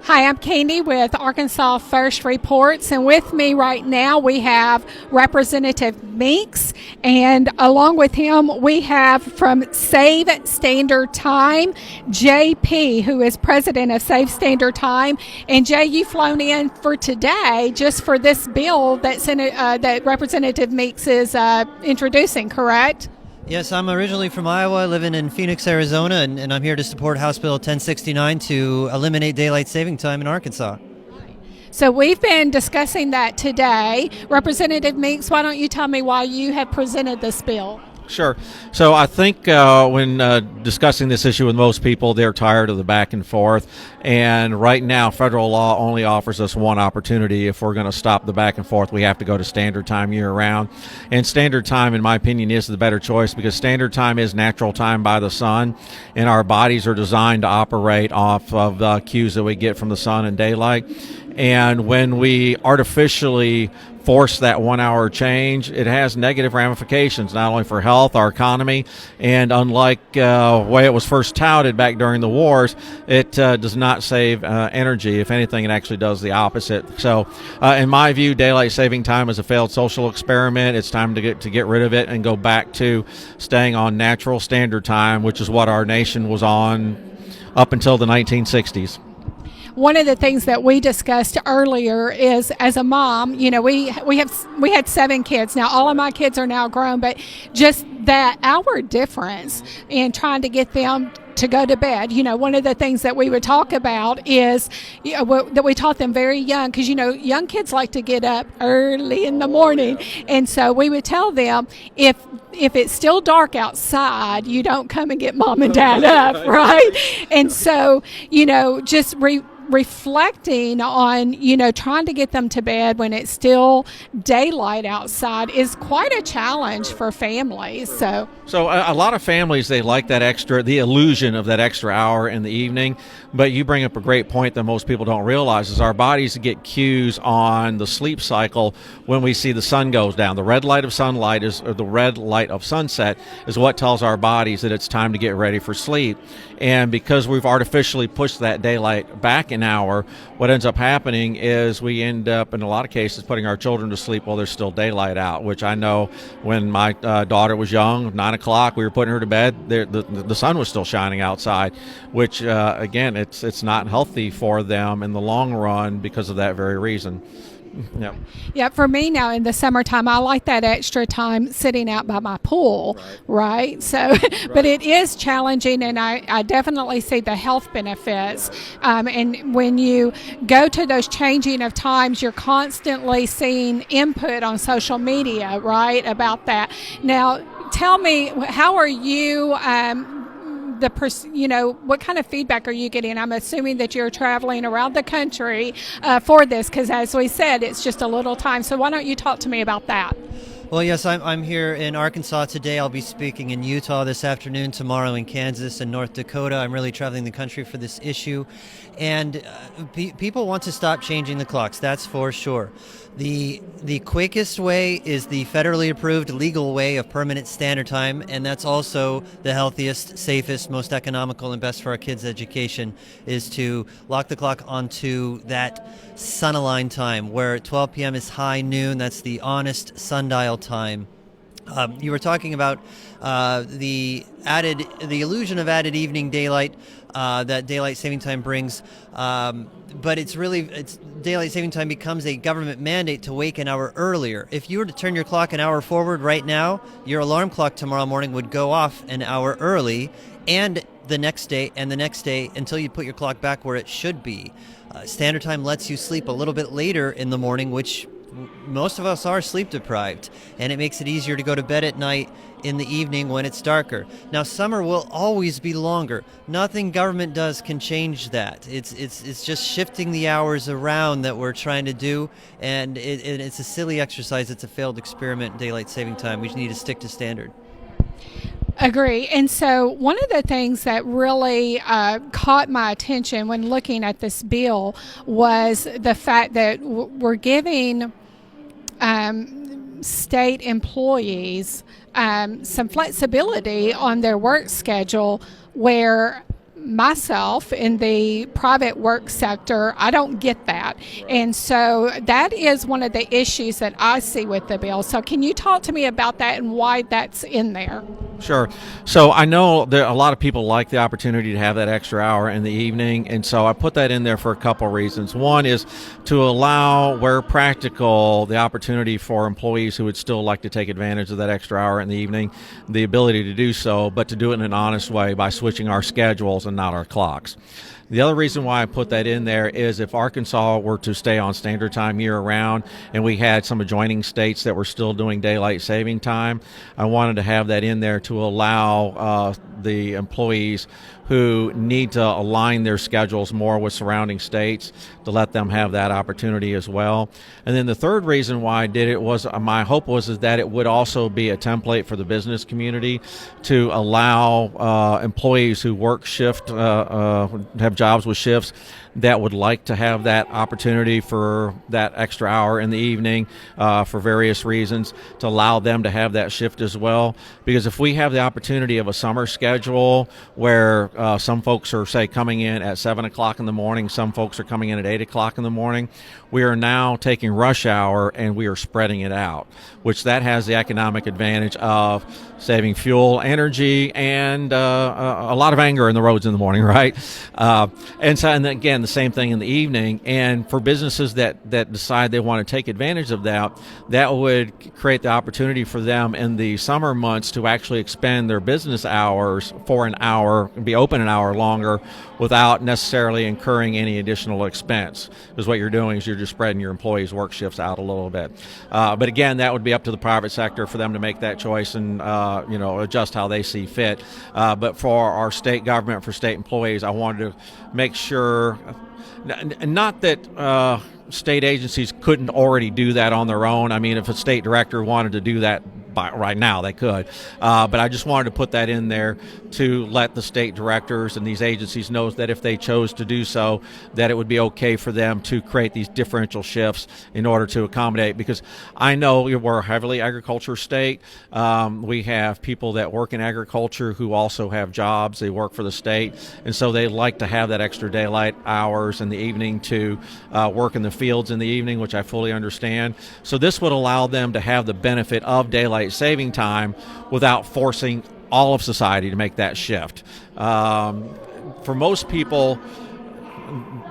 Hi, I'm Kandi with Arkansas First Reports, and with me right now we have Representative Meeks, and along with him we have from Save Standard Time, Jay Pea, who is president of Save Standard Time. And Jay, you've flown in for today just for this bill that Representative Meeks is introducing, correct? Yes, I'm originally from Iowa, living in Phoenix, Arizona, and I'm here to support House Bill 1069 to eliminate daylight saving time in Arkansas. So we've been discussing that today. Representative Meeks, why don't you tell me why you have presented this bill? Sure. So I think when discussing this issue with most people, they're tired of the back and forth. And right now, federal law only offers us one opportunity. If we're going to stop the back and forth, we have to go to standard time year round. And standard time, in my opinion, is the better choice because standard time is natural time by the sun. And our bodies are designed to operate off of the cues that we get from the sun and daylight. And when we artificially force that 1 hour change, it has negative ramifications, not only for health, our economy, and unlike the way it was first touted back during the wars, it does not save energy. If anything, it actually does the opposite. So in my view, daylight saving time is a failed social experiment. It's time to get rid of it and go back to staying on natural standard time, which is what our nation was on up until the 1960s. One of the things that we discussed earlier is, as a mom, you know, we had 7 kids. Now all of my kids are now grown, but just that hour difference in trying to get them to go to bed. You know, one of the things that we would talk about is that we taught them very young, because, you know, young kids like to get up early in the morning. And so we would tell them, if it's still dark outside, you don't come and get mom and dad up, right? And so, you know, just reflecting on, you know, trying to get them to bed when it's still daylight outside is quite a challenge for families. So a lot of families, they like the illusion of that extra hour in the evening. But you bring up a great point that most people don't realize is our bodies get cues on the sleep cycle when we see the sun goes down. The red light of sunset is what tells our bodies that it's time to get ready for sleep. And because we've artificially pushed that daylight back an hour, what ends up happening is we end up, in a lot of cases, putting our children to sleep while there's still daylight out, which I know when my daughter was young, 9 o'clock, we were putting her to bed, the sun was still shining outside, which, again, it's not healthy for them in the long run because of that very reason. Yep. Yeah, for me now in the summertime, I like that extra time sitting out by my pool, right? So, but it is challenging, and I definitely see the health benefits. And when you go to those changing of times, you're constantly seeing input on social media, right, about that. Now, tell me, how are you what kind of feedback are you getting? I'm assuming that you're traveling around the country for this, because as we said, it's just a little time. So why don't you talk to me about that? Well, yes, I'm here in Arkansas today. I'll be speaking in Utah this afternoon, tomorrow in Kansas and North Dakota. I'm really traveling the country for this issue. And people want to stop changing the clocks, that's for sure. The quickest way is the federally approved legal way of permanent standard time, and that's also the healthiest, safest, most economical, and best for our kids' education, is to lock the clock onto that sun-aligned time, where 12 p.m. is high noon. That's the honest sundial time. You were talking about the illusion of added evening daylight that daylight saving time brings, but it's daylight saving time becomes a government mandate to wake an hour earlier. If you were to turn your clock an hour forward right now, your alarm clock tomorrow morning would go off an hour early, and the next day and the next day until you put your clock back where it should be. Standard time lets you sleep a little bit later in the morning, which most of us are sleep deprived, and it makes it easier to go to bed at night in the evening when it's darker. Now, summer will always be longer. Nothing government does can change that. It's just shifting the hours around that we're trying to do, and it's a silly exercise. It's a failed experiment, daylight saving time. We just need to stick to standard. Agree. And so one of the things that really caught my attention when looking at this bill was the fact that we're giving state employees some flexibility on their work schedule, where myself in the private work sector, I don't get that. And so that is one of the issues that I see with the bill. So can you talk to me about that and why that's in there? Sure. So I know that a lot of people like the opportunity to have that extra hour in the evening, and so I put that in there for a couple of reasons. One is to allow, where practical, the opportunity for employees who would still like to take advantage of that extra hour in the evening, the ability to do so, but to do it in an honest way by switching our schedules and not our clocks. The other reason why I put that in there is if Arkansas were to stay on standard time year-round and we had some adjoining states that were still doing daylight saving time, I wanted to have that in there to allow the employees who need to align their schedules more with surrounding states to let them have that opportunity as well. And then the third reason why I did it was my hope was is that it would also be a template for the business community to allow employees who work shift, have jobs with shifts, that would like to have that opportunity for that extra hour in the evening for various reasons, to allow them to have that shift as well. Because if we have the opportunity of a summer schedule where some folks are, say, coming in at 7 o'clock in the morning, some folks are coming in at 8 o'clock in the morning, we are now taking rush hour and we are spreading it out, which that has the economic advantage of saving fuel, energy, and a lot of anger in the roads in the morning, right? And so, and again, the same thing in the evening. And for businesses that decide they want to take advantage of that, that would create the opportunity for them in the summer months to actually expand their business hours for an hour, be open an hour longer without necessarily incurring any additional expense. Because what you're doing is you're just spreading your employees' work shifts out a little bit. But again, that would be up to the private sector for them to make that choice and adjust how they see fit. But for our state government, for state employees, I wanted to make sure, not that state agencies couldn't already do that on their own. I mean, if a state director wanted to do that right now, they could. But I just wanted to put that in there to let the state directors and these agencies know that if they chose to do so, that it would be okay for them to create these differential shifts in order to accommodate. Because I know we're a heavily agriculture state. We have people that work in agriculture who also have jobs. They work for the state. And so they like to have that extra daylight hours in the evening to work in the fields in the evening, which I fully understand. So this would allow them to have the benefit of daylight saving time without forcing all of society to make that shift. For most people,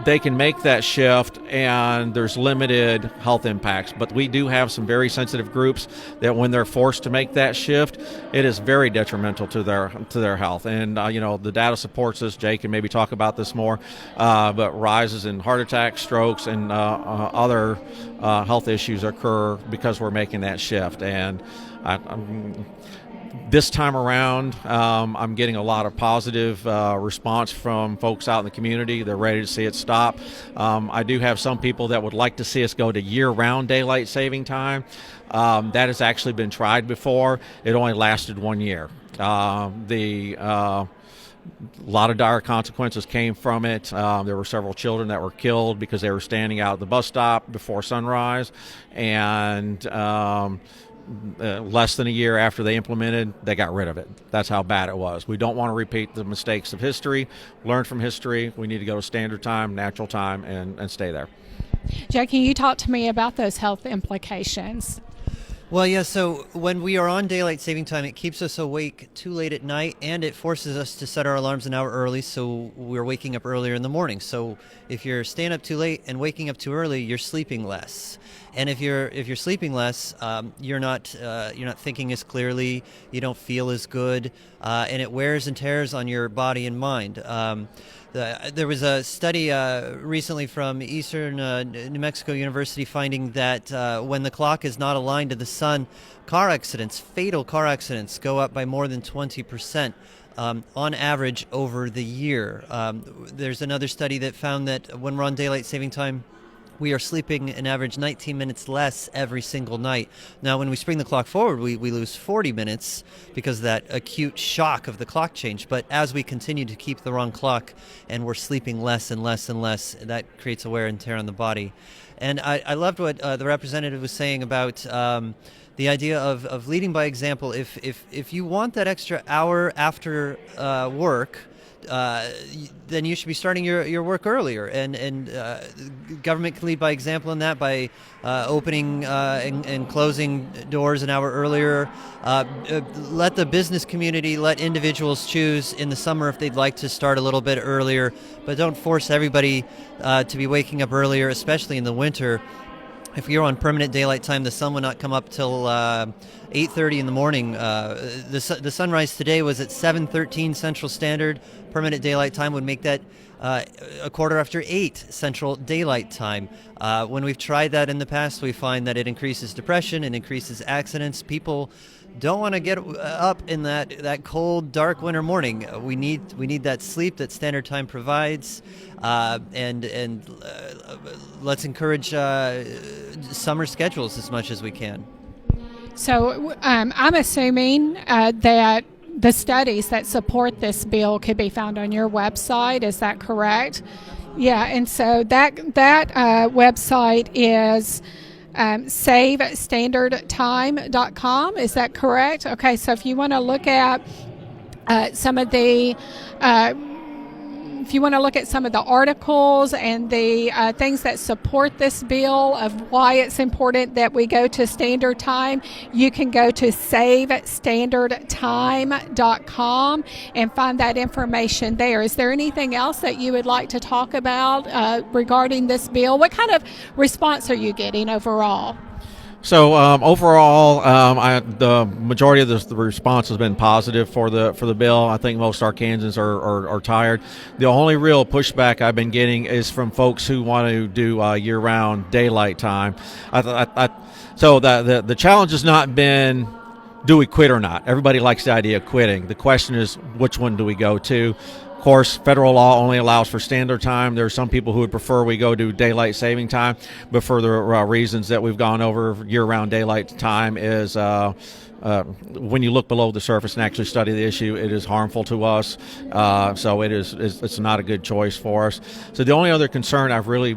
they can make that shift and there's limited health impacts, but we do have some very sensitive groups that when they're forced to make that shift, it is very detrimental to their health. And the data supports this. Jay can maybe talk about this more, but rises in heart attacks, strokes, and other health issues occur because we're making that shift. And this time around, I'm getting a lot of positive response from folks out in the community. They're ready to see it stop. I do have some people that would like to see us go to year-round daylight saving time. That has actually been tried before. It only lasted 1 year. A lot of dire consequences came from it. There were several children that were killed because they were standing out at the bus stop before sunrise, and less than a year after they implemented, they got rid of it. That's how bad it was. We don't want to repeat the mistakes of history. Learn from history. We need to go to standard time, natural time, and stay there. Jay, can you talk to me about those health implications? Well, yeah, so when we are on daylight saving time, it keeps us awake too late at night, and it forces us to set our alarms an hour early, so we're waking up earlier in the morning. So if you're staying up too late and waking up too early, you're sleeping less. And if you're sleeping less, you're not thinking as clearly, you don't feel as good, and it wears and tears on your body and mind. There was a study recently from Eastern New Mexico University finding that when the clock is not aligned to the sun, fatal car accidents go up by more than 20%. On average over the year. There's another study that found that when we're on daylight saving time, we are sleeping an average 19 minutes less every single night. Now, when we spring the clock forward, we lose 40 minutes because of that acute shock of the clock change. But as we continue to keep the wrong clock and we're sleeping less and less and less, that creates a wear and tear on the body. And I loved what the representative was saying about the idea of leading by example. If you want that extra hour after work then you should be starting your work earlier. And government can lead by example in that by opening and closing doors an hour earlier. Let the business community, let individuals choose in the summer if they'd like to start a little bit earlier, but don't force everybody to be waking up earlier, especially in the winter. If you're on permanent daylight time, the sun will not come up till 8:30 in the morning. The sunrise today was at 7:13 Central Standard. Permanent daylight time would make that a quarter after 8 Central Daylight Time. When we've tried that in the past, we find that it increases depression and increases accidents. People don't want to get up in that cold, dark winter morning. We need that sleep that Standard Time provides, and let's encourage summer schedules as much as we can. So I'm assuming that the studies that support this bill could be found on your website. Is that correct? Yeah, and so that website is savestandardtime.com. Is that correct? Okay, so if you want to look at some of the articles and the things that support this bill of why it's important that we go to Standard Time, you can go to savestandardtime.com and find that information there. Is there anything else that you would like to talk about regarding this bill? What kind of response are you getting overall? So overall, the majority of the response has been positive for the bill. I think most Arkansans are tired. The only real pushback I've been getting is from folks who want to do year-round daylight time. So the challenge has not been, do we quit or not? Everybody likes the idea of quitting. The question is, which one do we go to? Of course, federal law only allows for Standard Time. There are some people who would prefer we go to daylight saving time, but for the reasons that we've gone over, year-round daylight time is when you look below the surface and actually study the issue, it is harmful to us. So it's not a good choice for us. So the only other concern I've really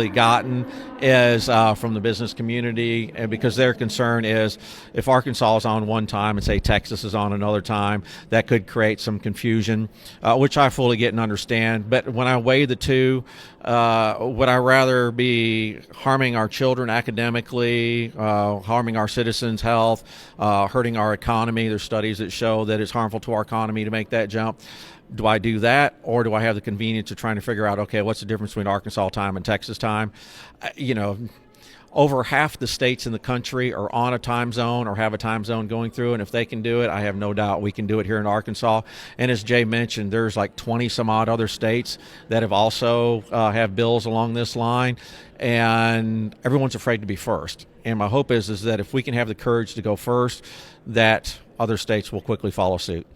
gotten is from the business community, and because their concern is if Arkansas is on one time and say Texas is on another time, that could create some confusion, which I fully get and understand. But when I weigh the two, would I rather be harming our children academically, harming our citizens' health, hurting our economy? There's studies that show that it's harmful to our economy to make that jump. Do I do that, or do I have the convenience of trying to figure out, okay, what's the difference between Arkansas time and Texas time? Over half the states in the country are on a time zone or have a time zone going through, and if they can do it, I have no doubt we can do it here in Arkansas. And as Jay mentioned, there's like 20 some odd other states that have also have bills along this line, and everyone's afraid to be first. And my hope is that if we can have the courage to go first, that other states will quickly follow suit.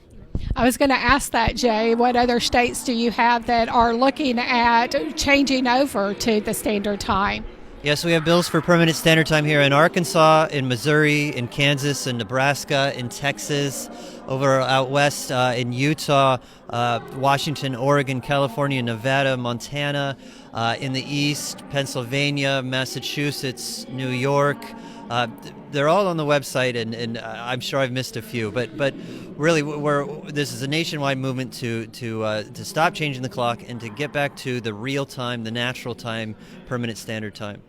I was going to ask that, Jay. What other states do you have that are looking at changing over to the Standard Time? Yes, we have bills for permanent Standard Time here in Arkansas, in Missouri, in Kansas, in Nebraska, in Texas, over out west in Utah, Washington, Oregon, California, Nevada, Montana, in the east, Pennsylvania, Massachusetts, New York. They're all on the website, and I'm sure I've missed a few. But really, this is a nationwide movement to stop changing the clock and to get back to the real time, the natural time, permanent Standard Time.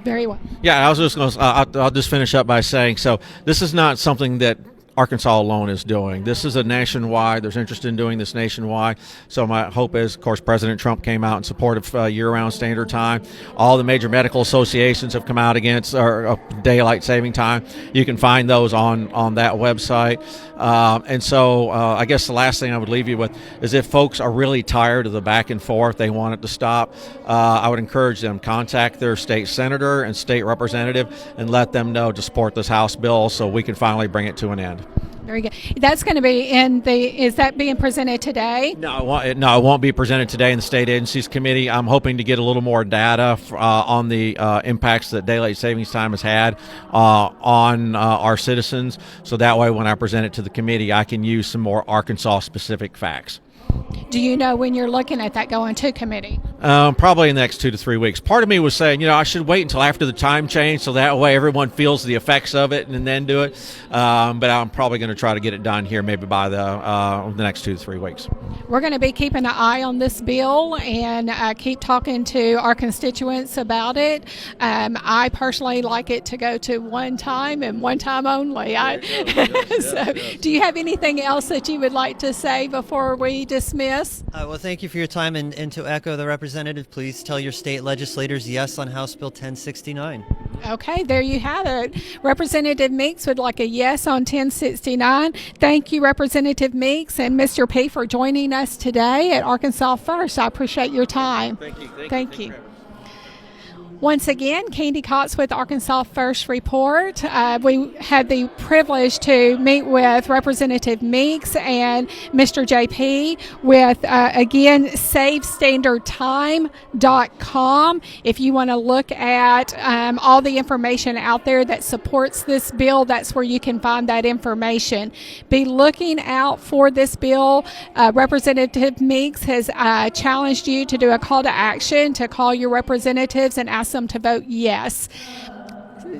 Very well. Yeah, I was just going to. I'll just finish up by saying, so this is not something that Arkansas alone is doing. This is a nationwide. There's interest in doing this nationwide. So my hope is, of course, President Trump came out in support of year-round Standard Time. All the major medical associations have come out against daylight saving time. You can find those on that website. And so I guess the last thing I would leave you with is if folks are really tired of the back and forth, they want it to stop, I would encourage them, contact their state senator and state representative and let them know to support this House bill so we can finally bring it to an end. Very good. That's going to be is that being presented today? No, it won't be presented today in the State Agencies Committee. I'm hoping to get a little more data on the impacts that daylight savings time has had on our citizens. So that way, when I present it to the committee, I can use some more Arkansas-specific facts. Do you know when you're looking at that going to committee? Probably in the next 2 to 3 weeks. Part of me was saying, I should wait until after the time change so that way everyone feels the effects of it and then do it. But I'm probably going to try to get it done here maybe by the next 2 to 3 weeks. We're going to be keeping an eye on this bill and keep talking to our constituents about it. I personally like it to go to one time and one time only. So, do you have anything else that you would like to say before we dismiss? Well, thank you for your time, and to echo the representative, please tell your state legislators yes on House Bill 1069. Okay, there you have it. Representative Meeks would like a yes on 1069. Thank you, Representative Meeks and Mr. Pea, for joining us today at Arkansas First. I appreciate your time. Thank you. Thank you. Once again, Kandi Cox with Arkansas First Report. We had the privilege to meet with Representative Meeks and Mr. Jay Pea with, again, SaveStandardTime.com. If you want to look at all the information out there that supports this bill, that's where you can find that information. Be looking out for this bill. Representative Meeks has challenged you to do a call to action to call your representatives and ask them to vote yes.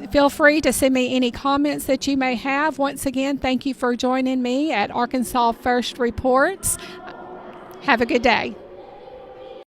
Feel free to send me any comments that you may have. Once again, thank you for joining me at Arkansas First Reports. Have a good day.